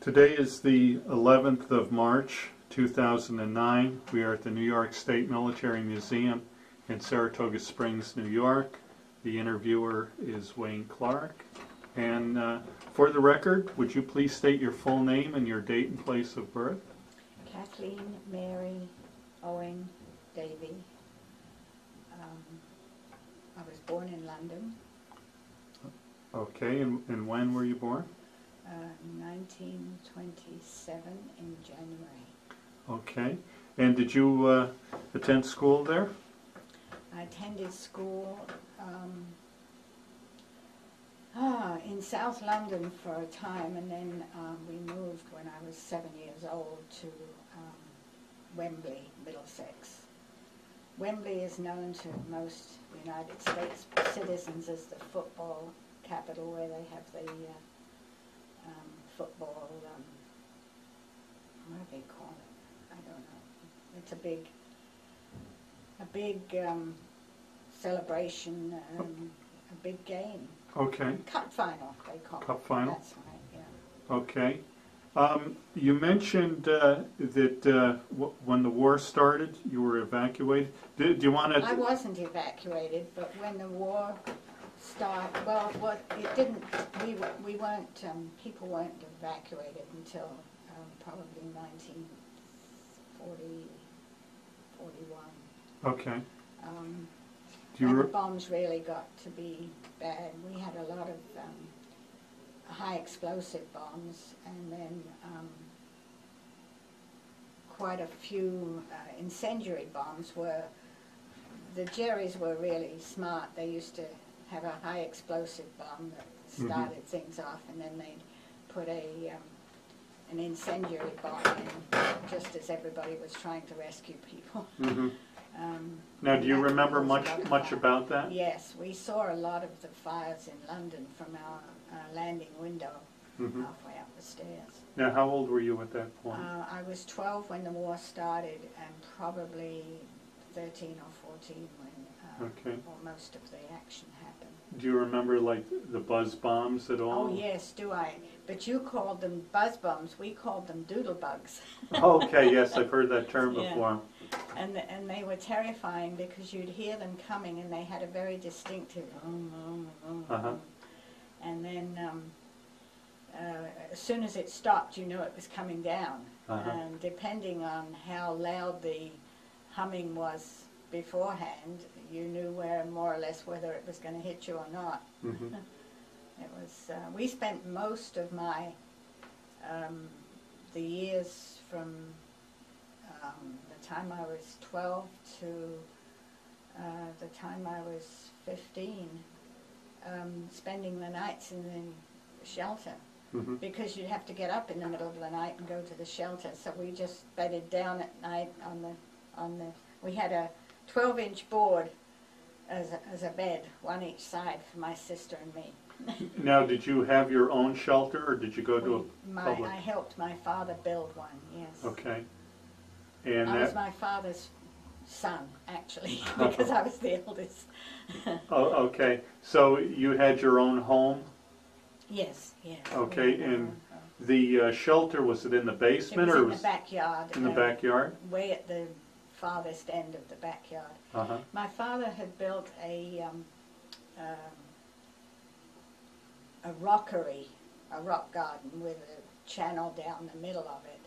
Today is the 11th of March, 2009. We are at the New York State Military Museum in Saratoga Springs, New York. The interviewer is Wayne Clark. And for the record, would you please state your full name and your date and place of birth? Kathleen, Mary, Owen, Davie. I was born in London. Okay, and when were you born? 1927 in January. Okay, and did you attend school there? I attended school in South London for a time, and then we moved when I was 7 years old to Wembley, Middlesex. Wembley is known to most United States citizens as the football capital, where they have the football, what do they call it? I don't know. It's a big celebration, a big game. Okay. Cup final, they call it. Cup final? That's right, yeah. Okay. You mentioned that when the war started, you were evacuated. Do you want to... I wasn't evacuated, but when the war started, well, it didn't, we weren't, people weren't evacuated until probably 1940, 41. Okay. When the bombs really got to be bad, we had a lot of high explosive bombs, and then quite a few incendiary bombs. The Jerrys were really smart. They used to have a high explosive bomb that started things off, and then they'd put an incendiary bomb in just as everybody was trying to rescue people. Now, do you remember much about that? Yes, we saw a lot of the fires in London from our landing window halfway up the stairs. Now, how old were you at that point? I was 12 when the war started, and probably 13 or 14 when most of the action happened. Do you remember, like, the buzz bombs at all? Oh, yes, do I. But you called them buzz bombs. We called them doodle bugs. Okay, yes, I've heard that term before. And they were terrifying because you'd hear them coming, and they had a very distinctive and then as soon as it stopped, you knew it was coming down. And depending on how loud the humming was beforehand, you knew more or less whether it was going to hit you or not. It was. We spent most of the years from the time I was 12 to the time I was 15, spending the nights in the shelter, because you'd have to get up in the middle of the night and go to the shelter. So we just bedded down at night on the. We had a 12-inch board as a bed, one each side for my sister and me. Now, did you have your own shelter, or did you go to a public? I helped my father build one, yes. Okay. And I was my father's son, actually, because I was the eldest. Oh, okay. So you had your own home? Yes, yes. Okay, and the shelter, was it in the basement? It was in the backyard. In the backyard? Way at the farthest end of the backyard. My father had built a rockery, a rock garden with a channel down the middle of it.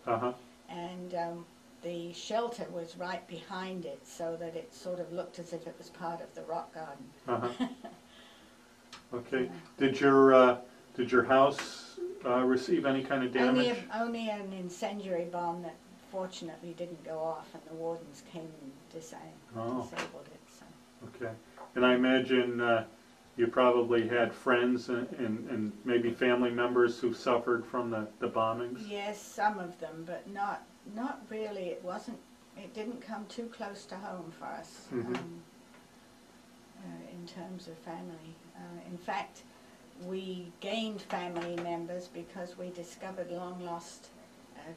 And the shelter was right behind it, so that it sort of looked as if it was part of the rock garden. Okay. Did your house receive any kind of damage? Only an incendiary bomb that fortunately didn't go off, and the wardens came and disabled it. So. Okay. And I imagine you probably had friends and maybe family members who suffered from the bombings? Yes, some of them, but not really. It didn't come too close to home for us in terms of family. In fact, we gained family members because we discovered long-lost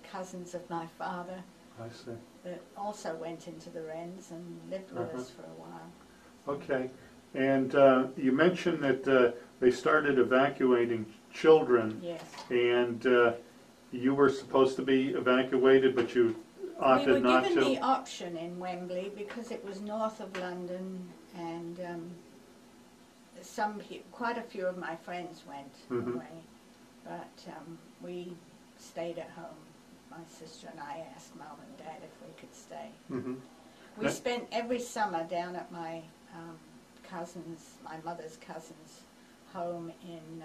cousins of my father. I see. That also went into the Wrens and lived with us for a while. Okay. And you mentioned that they started evacuating children. Yes. And you were supposed to be evacuated, but you opted not to? We were given the option in Wembley because it was north of London, and quite a few of my friends went away, but we stayed at home. My sister and I asked Mum and Dad if we could stay. We spent every summer down at my my mother's cousin's home in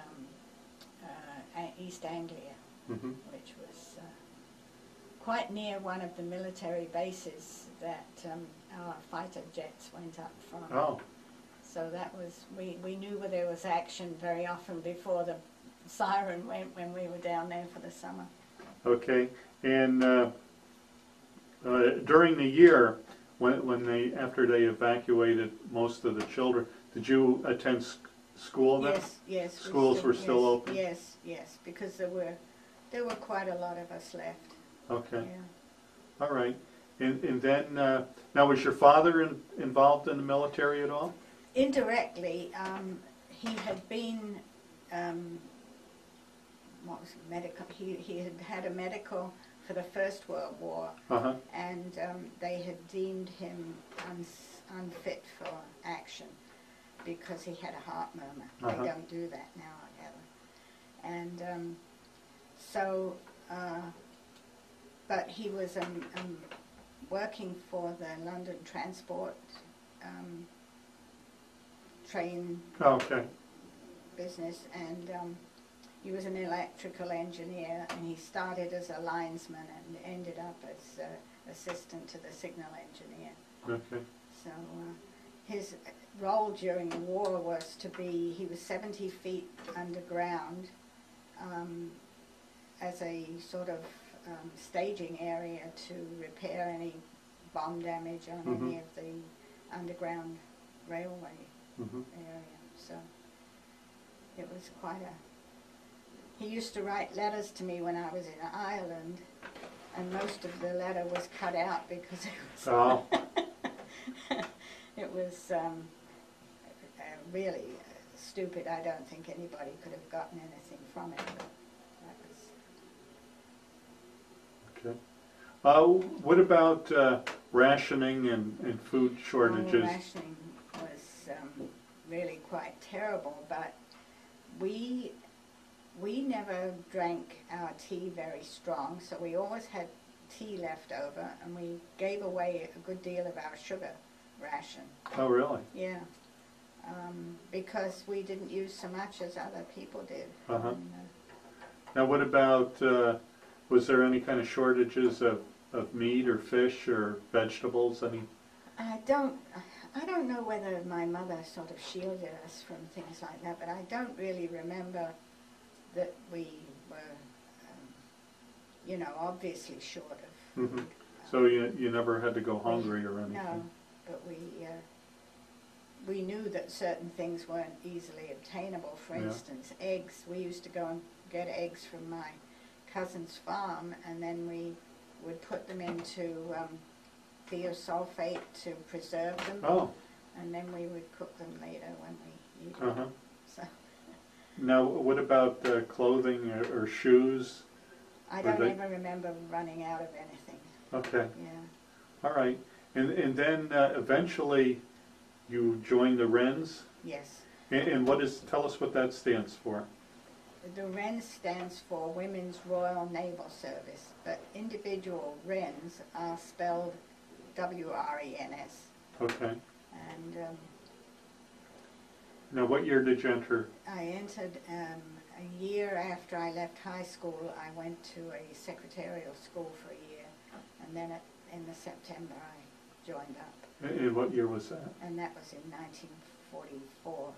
East Anglia, which was quite near one of the military bases that our fighter jets went up from. Oh. So that was, we knew where there was action very often before the siren went when we were down there for the summer. Okay, and during the year, after they evacuated most of the children, did you attend school then? Yes, yes. Schools were still open? Yes, yes, because there were quite a lot of us left. Okay. Yeah. All right. And then, now was your father involved in the military at all? Indirectly, he had been, what was it, medical, he had had a medical for the First World War, and they had deemed him unfit for action because he had a heart murmur. They don't do that now, I gather. And so, but he was working for the London Transport train business, and he was an electrical engineer, and he started as a linesman and ended up as assistant to the signal engineer. Okay. So his role during the war was to be, he was 70 feet underground as a sort of staging area to repair any bomb damage on any of the underground railway area. So it was quite a... He used to write letters to me when I was in Ireland, and most of the letter was cut out because it was... it was really stupid. I don't think anybody could have gotten anything from it. But that was... Okay. What about rationing and food shortages? Rationing was really quite terrible, but we never drank our tea very strong, so we always had tea left over, and we gave away a good deal of our sugar ration. Oh, really? Yeah. Because we didn't use so much as other people did. Now what about, was there any kind of shortages of meat or fish or vegetables? I don't know whether my mother sort of shielded us from things like that, but I don't really remember that we were, you know, obviously short of food. So you never had to go hungry or anything? No, but we knew that certain things weren't easily obtainable. For instance, eggs. We used to go and get eggs from my cousin's farm, and then we would put them into thiosulfate to preserve them. Oh. And then we would cook them later when we eat them. So. Now, what about clothing or shoes? I don't ever remember running out of anything. Okay. Yeah. All right. And then eventually you joined the Wrens? Yes. And tell us what that stands for. The Wrens stands for Women's Royal Naval Service, but individual Wrens are spelled W-R-E-N-S. Okay. And now, what year did you enter? I entered a year after I left high school. I went to a secretarial school for a year, and then in the September I joined up. And what year was that? And that was in 1944.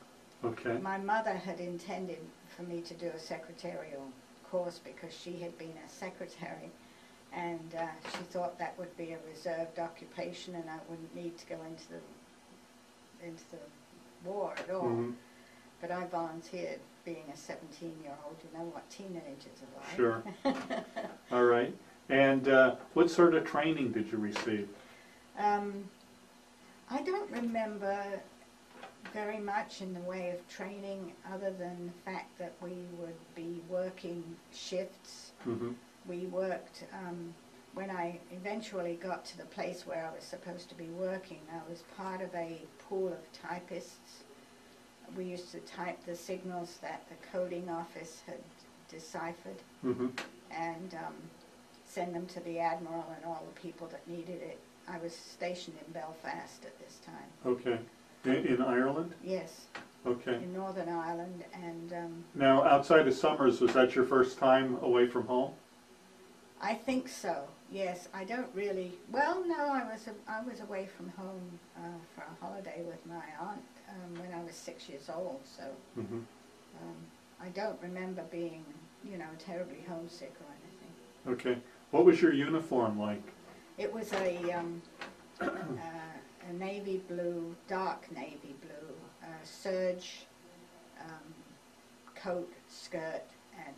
Okay. My mother had intended for me to do a secretarial course because she had been a secretary, and she thought that would be a reserved occupation and I wouldn't need to go into the war at all. But I volunteered, being a 17-year-old. You know what teenagers are like. Sure. All right. And what sort of training did you receive? I don't remember very much in the way of training, other than the fact that we would be working shifts. we worked, when I eventually got to the place where I was supposed to be working, I was part of a pool of typists. We used to type the signals that the coding office had deciphered, and send them to the Admiral and all the people that needed it. I was stationed in Belfast at this time. Okay. In Ireland? Yes. Okay. In Northern Ireland, and now, outside of summers, was that your first time away from home? I think so. Yes, I don't really. Well, no, I was away from home for a holiday with my aunt when I was 6 years old. So I don't remember being, terribly homesick or anything. Okay. What was your uniform like? It was a navy blue, dark navy blue, serge coat, skirt, and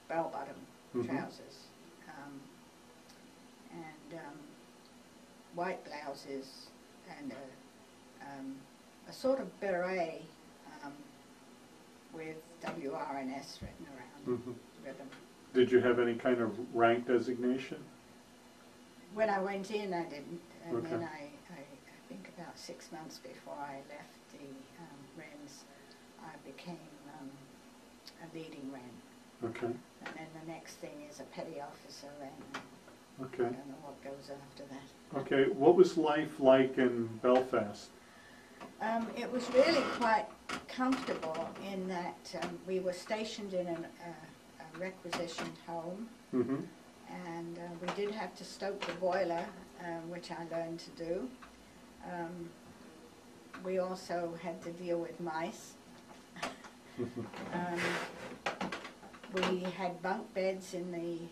bell-bottom trousers, and white blouses, and a sort of beret with WRNS written around ribbon. Did you have any kind of rank designation? When I went in, I didn't, and Okay. then I think about 6 months before I left the Wrens, I became a leading Wren. Okay. And then the next thing is a petty officer, and Okay. I don't know what goes after that. Okay. What was life like in Belfast? It was really quite comfortable in that we were stationed in a requisitioned home, and we did have to stoke the boiler, which I learned to do. We also had to deal with mice. We had bunk beds in the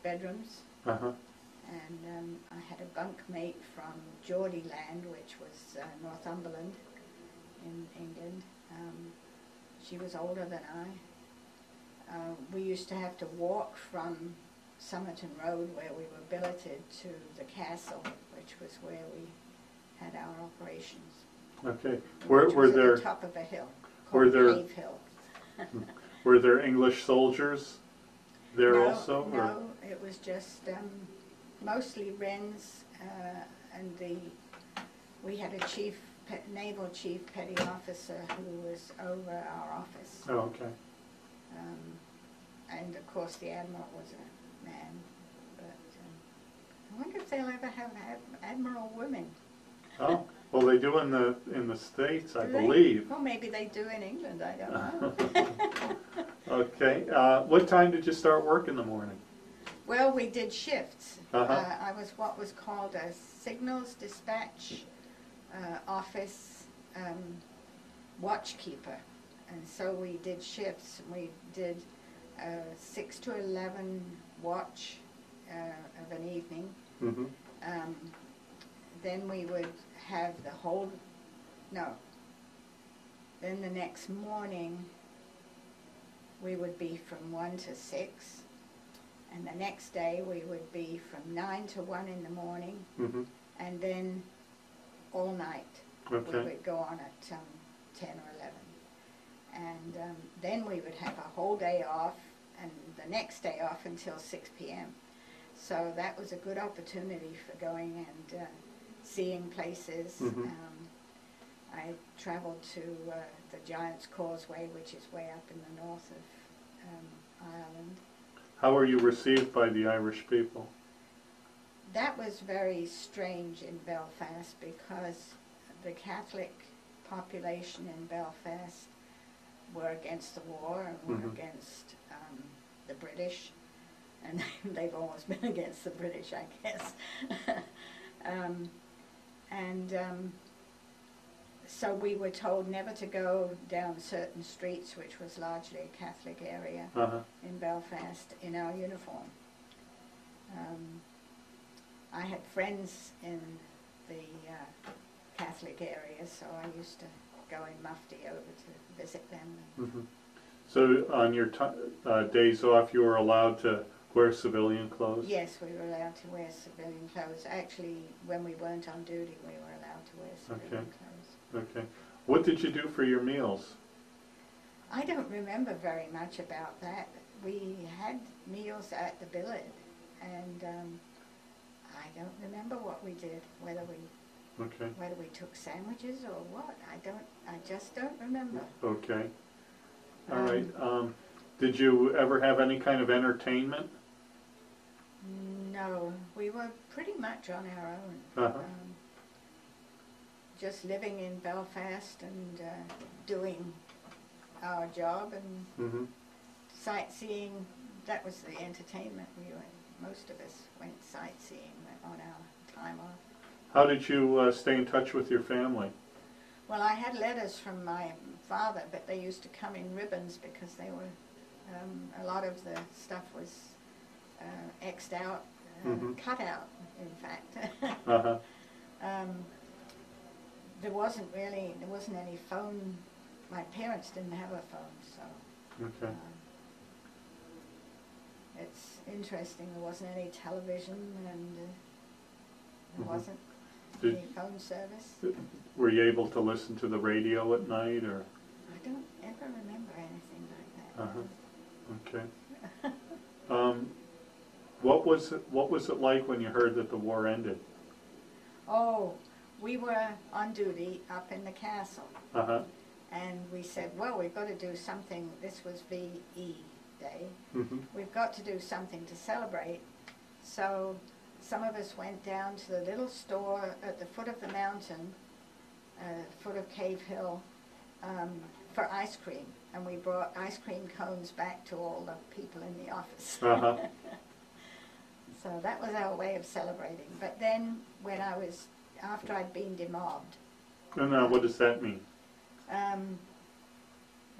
bedrooms, and I had a bunkmate from Geordieland, which was Northumberland in England. She was older than I. We used to have to walk from Somerton Road, where we were billeted, to the castle, which was where we had our operations. Okay. Which Were was there at the top of a hill were called there Cave Hill. were there English soldiers there No, also? Or? no, it was just mostly Wrens, and we had a naval chief petty officer who was over our office. Oh, okay. And of course the Admiral was a man, but I wonder if they'll ever have Admiral women. Oh, well, they do in the States, I Do they? believe. Well, maybe they do in England, I don't know. Okay. What time did you start work in the morning? Well, we did shifts. I was what was called a signals dispatch office watchkeeper, and so we did shifts. We did 6 to 11 watch of an evening. Then we would have then the next morning we would be from 1 to 6, and the next day we would be from 9 to 1 in the morning, and then all night we would go on at 10 or 11. And then we would have a whole day off, and the next day off until 6 p.m. So that was a good opportunity for going and seeing places. I traveled to the Giant's Causeway, which is way up in the north of Ireland. How were you received by the Irish people? That was very strange in Belfast, because the Catholic population in Belfast were against the war and were against the British, and they've always been against the British, I guess. So we were told never to go down certain streets, which was largely a Catholic area in Belfast, in our uniform. I had friends in the Catholic area, so I used to go in mufti over to visit them. So on your days off, you were allowed to wear civilian clothes? Yes, we were allowed to wear civilian clothes. Actually, when we weren't on duty, we were allowed to wear civilian clothes. Okay. What did you do for your meals? I don't remember very much about that. we had meals at the billet, and I don't remember what we did, whether we took sandwiches or what. I just don't remember. Okay. All right. Did you ever have any kind of entertainment? No, we were pretty much on our own. Just living in Belfast and doing our job and sightseeing. That was the entertainment. Most of us went sightseeing on our time off. How did you stay in touch with your family? Well, I had letters from my father, but they used to come in ribbons because they were, a lot of the stuff was X'd out, cut out, in fact. There wasn't any phone. My parents didn't have a phone, so it's interesting. There wasn't any television, and there wasn't any phone service. Were you able to listen to the radio at night, or? I don't ever remember anything like that. Okay. What was it like when you heard that the war ended? Oh, we were on duty up in the castle, and we said, well, we've got to do something. This was VE Day. We've got to do something to celebrate. So some of us went down to the little store at the foot of the mountain, foot of Cave Hill, for ice cream, and we brought ice cream cones back to all the people in the office. So that was our way of celebrating. But then when after I'd been demobbed. And what does that mean?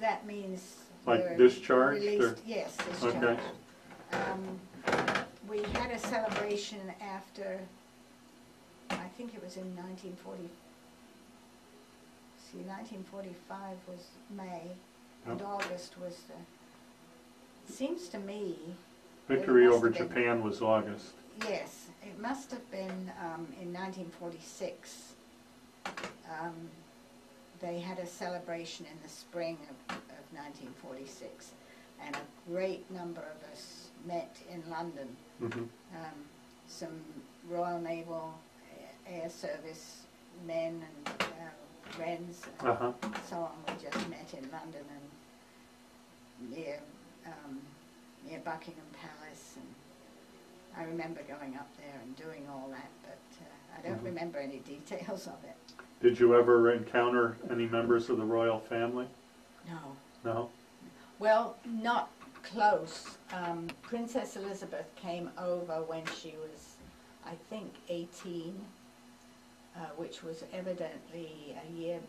That means like discharged? Released, yes, discharged. Okay. We had a celebration after, I think it was in 1940. See, 1945 was May, and August was the, seems to me... Victory over Japan was August. Yes, it must have been in 1946. They had a celebration in the spring of 1946, and a great number of us met in London. Some Royal Naval Air Service men and Wrens and so on. We just met in London and near Buckingham Palace, and I remember going up there and doing all that, but I don't remember any details of it. Did you ever encounter any members of the royal family? No. No? Well, not close. Princess Elizabeth came over when she was, I think, 18, which was evidently a year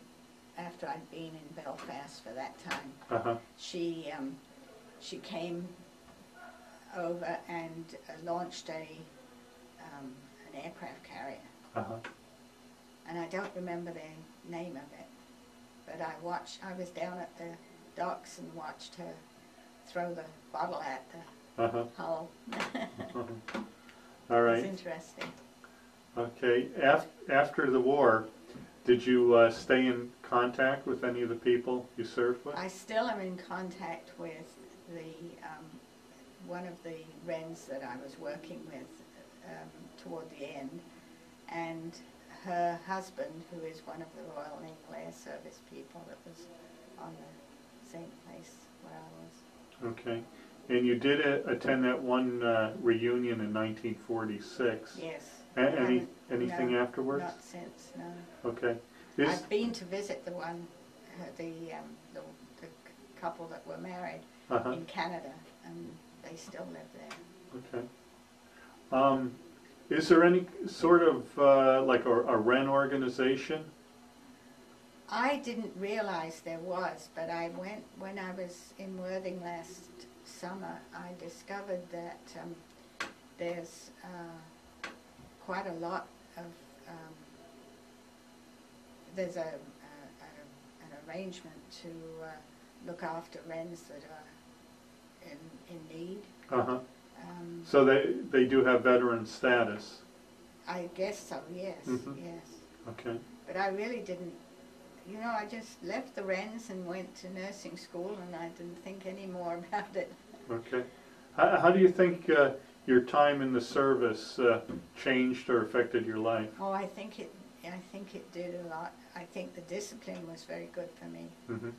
after I'd been in Belfast for that time. She came over and launched an aircraft carrier. And I don't remember the name of it, but I was down at the docks and watched her throw the bottle at the hull. All right. It was interesting. Okay. After the war, did you stay in contact with any of the people you served with? I still am in contact with the one of the Wrens that I was working with toward the end, and her husband, who is one of the Royal Naval Air Service people that was on the same place where I was. Okay. And you did attend that one reunion in 1946. Yes. Anything afterwards? Not since, no. Okay. I've been to visit the one, the couple that were married in Canada, and they still live there. Okay. Is there any sort of like a Wren organization? I didn't realize there was, but I went when I was in Worthing last summer. I discovered that there's quite a lot of there's an arrangement to look after Wrens that are in need. So they do have veteran status? I guess so, yes, yes. Okay. But I really didn't, you know, I just left the Wrens and went to nursing school, and I didn't think any more about it. Okay. How do you think your time in the service changed or affected your life? Oh, I think it did a lot. I think the discipline was very good for me. Mm-hmm.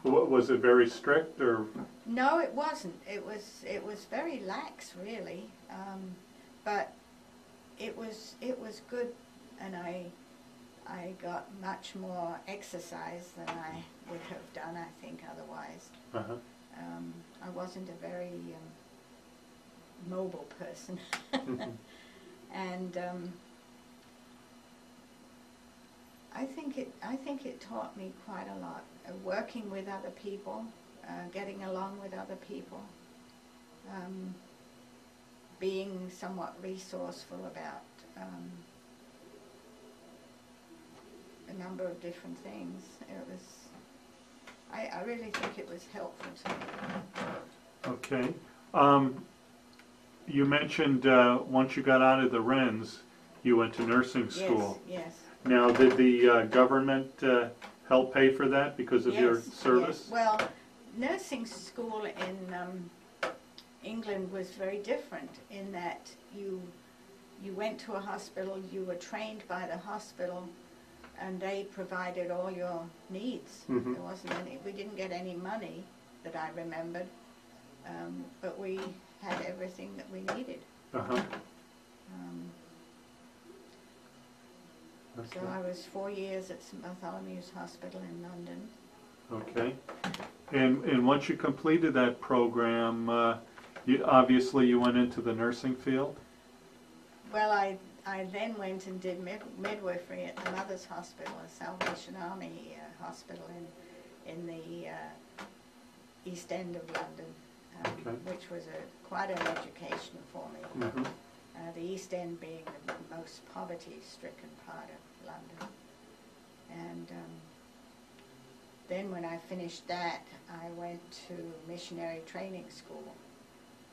Was it very strict, or? No, it wasn't. It was very lax, really. But it was good, and I got much more exercise than I would have done, I think, otherwise. Uh-huh. I wasn't a very mobile person. Mm-hmm. And I think it taught me quite a lot. Working with other people, getting along with other people, being somewhat resourceful about a number of different things. It was. I really think it was helpful to me. Okay. You mentioned once you got out of the Wrens, you went to nursing school. Yes, yes. Now, did the government help pay for that because of your service? Yes. Well, nursing school in England was very different in that you went to a hospital, you were trained by the hospital, and they provided all your needs. Mm-hmm. There wasn't any. We didn't get any money that I remembered, but we had everything that we needed. Uh-huh. So I was 4 years at St Bartholomew's Hospital in London. Okay. And once you completed that program, obviously you went into the nursing field? Well, I then went and did midwifery at the Mothers Hospital, a Salvation Army hospital in the East End of London, Okay. which was quite an education for me. Mm-hmm. The East End being the most poverty-stricken part of London. And then when I finished that, I went to missionary training school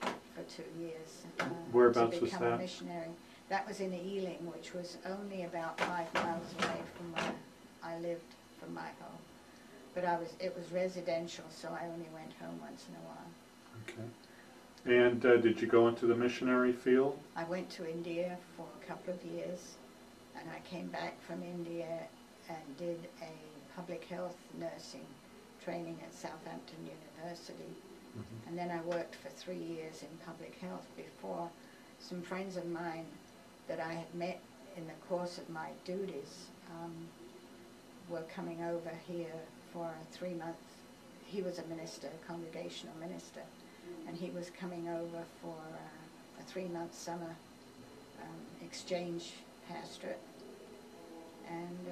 for 2 years. Whereabouts to was become a that? missionary. That was in Ealing, which was only about 5 miles away from where I lived from my home. But it was residential, so I only went home once in a while. Okay. And did you go into the missionary field? I went to India for a couple of years, and I came back from India and did a public health nursing training at Southampton University. Mm-hmm. And then I worked for 3 years in public health before some friends of mine that I had met in the course of my duties were coming over here for a 3-month, he was a minister, a congregational minister, and he was coming over for a 3-month summer exchange pastorate, and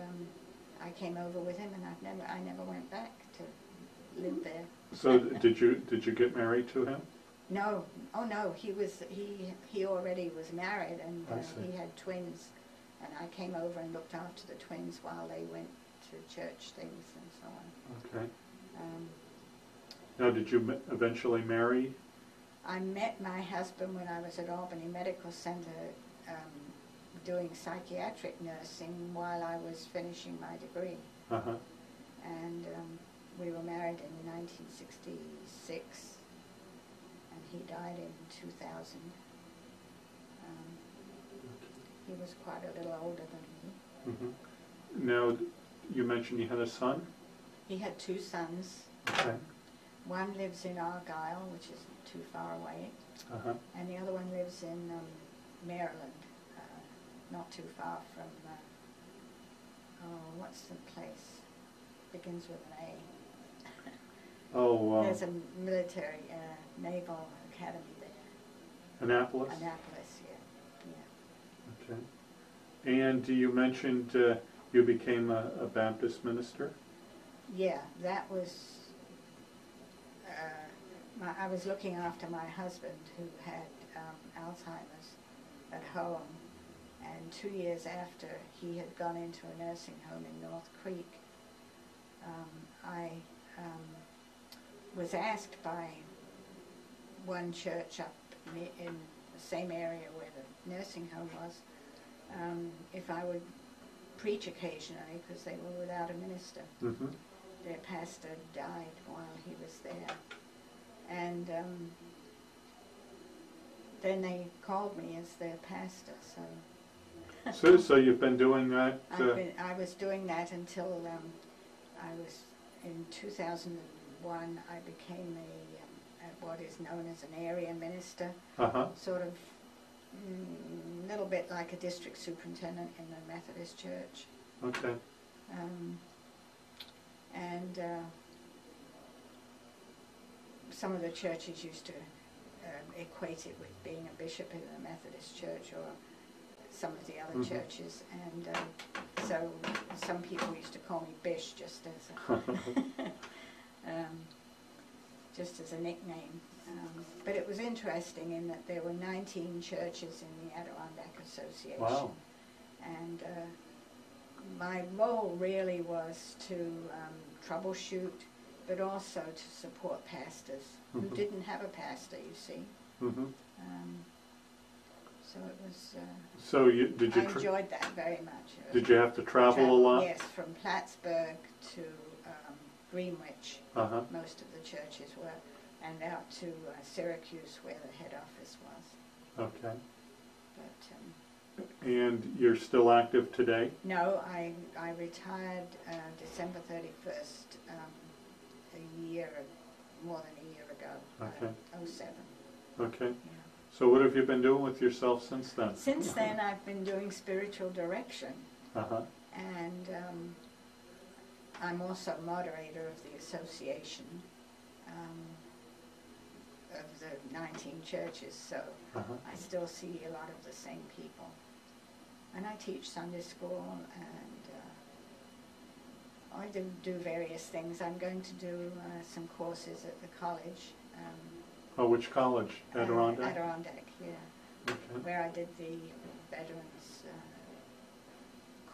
I came over with him, and I never went back to live there. So did you get married to him? No, oh no, he already was married, and he had twins, and I came over and looked after the twins while they went to church things and so on. Okay. Now, did you eventually marry? I met my husband when I was at Albany Medical Center doing psychiatric nursing while I was finishing my degree. Uh-huh. And we were married in 1966, and he died in 2000. He was quite a little older than me. Mm-hmm. Now, you mentioned you had a son? He had 2 sons. Okay. One lives in Argyll, which isn't too far away, Uh-huh. and the other one lives in Maryland, not too far from, what's the place? Begins with an A. Oh, There's a military, Naval Academy there. Annapolis? Annapolis, yeah. Okay. And you mentioned you became a Baptist minister? Yeah, that was, I was looking after my husband who had Alzheimer's at home, and 2 years after he had gone into a nursing home in North Creek, I was asked by one church up in the same area where the nursing home was if I would preach occasionally, because they were without a minister. Mm-hmm. Their pastor died while he was there, And then they called me as their pastor. So you've been doing that? I was doing that until I was in 2001. I became what is known as an area minister, sort of a little bit like a district superintendent in the Methodist Church. Okay. And some of the churches used to equate it with being a bishop in the Methodist Church or some of the other churches, and so some people used to call me Bish just as a nickname. But it was interesting in that there were 19 churches in the Adirondack Association. Wow. And my role really was to troubleshoot, but also to support pastors who didn't have a pastor, you see. So it was. So I enjoyed that very much. Did you have to travel a lot? Yes, from Plattsburgh to Greenwich. Most of the churches were, and out to Syracuse, where the head office was. Okay. But. And you're still active today? No, I retired December 31st, more than a year ago. Okay. 07. Okay. Yeah. So what have you been doing with yourself since then? Since then, I've been doing spiritual direction, and I'm also moderator of the association of the 19 churches, so I still see a lot of the same people. And I teach Sunday school, and I do various things. I'm going to do some courses at the college. Which college? Adirondack? Adirondack, yeah. Okay. Where I did the veterans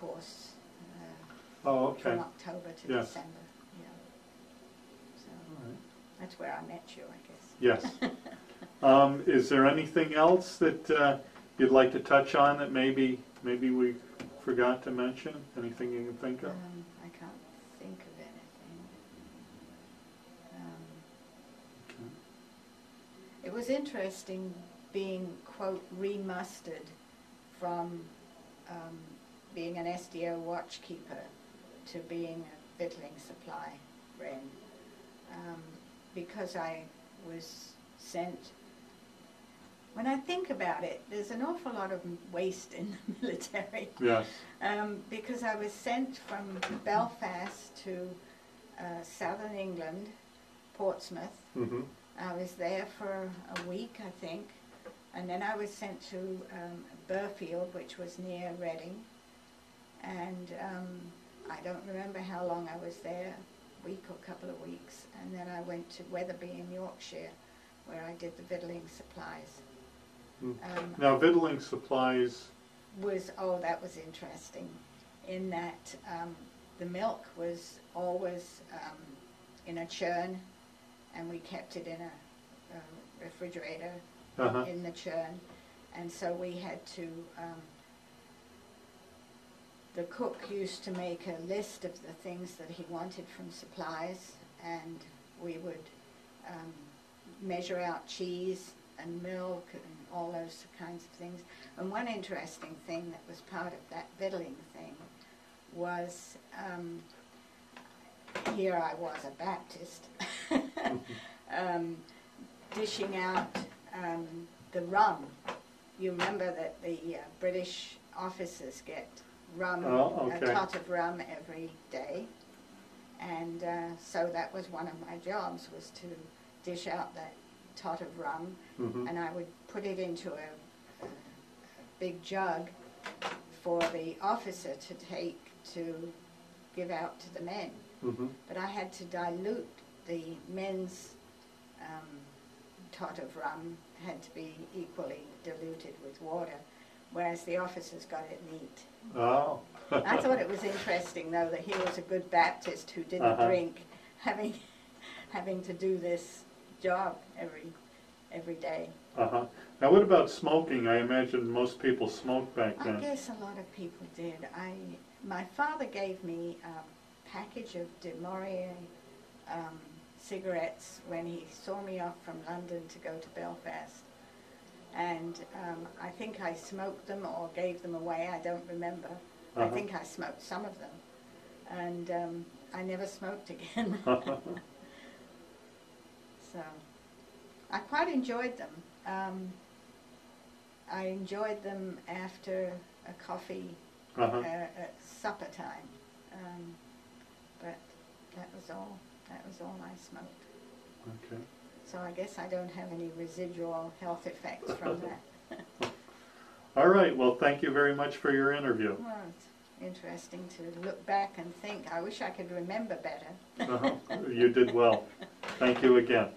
course from October to December. Yeah. So that's where I met you, I guess. Yes. Is there anything else that you'd like to touch on that maybe we forgot to mention? Anything you can think of? I can't think of anything. It was interesting being, quote, remustered from being an SDO watchkeeper to being a victualling supply Wren, because I was sent. When I think about it, there's an awful lot of waste in the military. Yes. Because I was sent from Belfast to southern England, Portsmouth. I was there for a week, I think, and then I was sent to Burfield, which was near Reading, and I don't remember how long I was there, a week or a couple of weeks, and then I went to Wetherby in Yorkshire, where I did the victualling supplies. Now, victualling supplies that was interesting, in that the milk was always in a churn, and we kept it in a refrigerator in the churn, and so we had to, the cook used to make a list of the things that he wanted from supplies, and we would measure out cheese and milk and all those kinds of things. And one interesting thing that was part of that victualling thing was, here I was a Baptist, dishing out the rum. You remember that the British officers get rum, a tot of rum every day, and so that was one of my jobs, was to dish out that tot of rum, and I would put it into a big jug for the officer to take to give out to the men. But I had to dilute the men's tot of rum, had to be equally diluted with water, whereas the officers got it neat. Oh. I thought it was interesting, though, that he was a good Baptist who didn't drink, having to do this job every day. Now, what about smoking? I imagine most people smoked back then. I guess a lot of people did. My father gave me a package of de Maurier cigarettes when he saw me off from London to go to Belfast. And I think I smoked them or gave them away, I don't remember. I think I smoked some of them. And I never smoked again. So I quite enjoyed them. I enjoyed them after a coffee at supper time. But that was all I smoked. Okay. So I guess I don't have any residual health effects from that. All right, well, thank you very much for your interview. Well, it's interesting to look back and think. I wish I could remember better. You did well. Thank you again.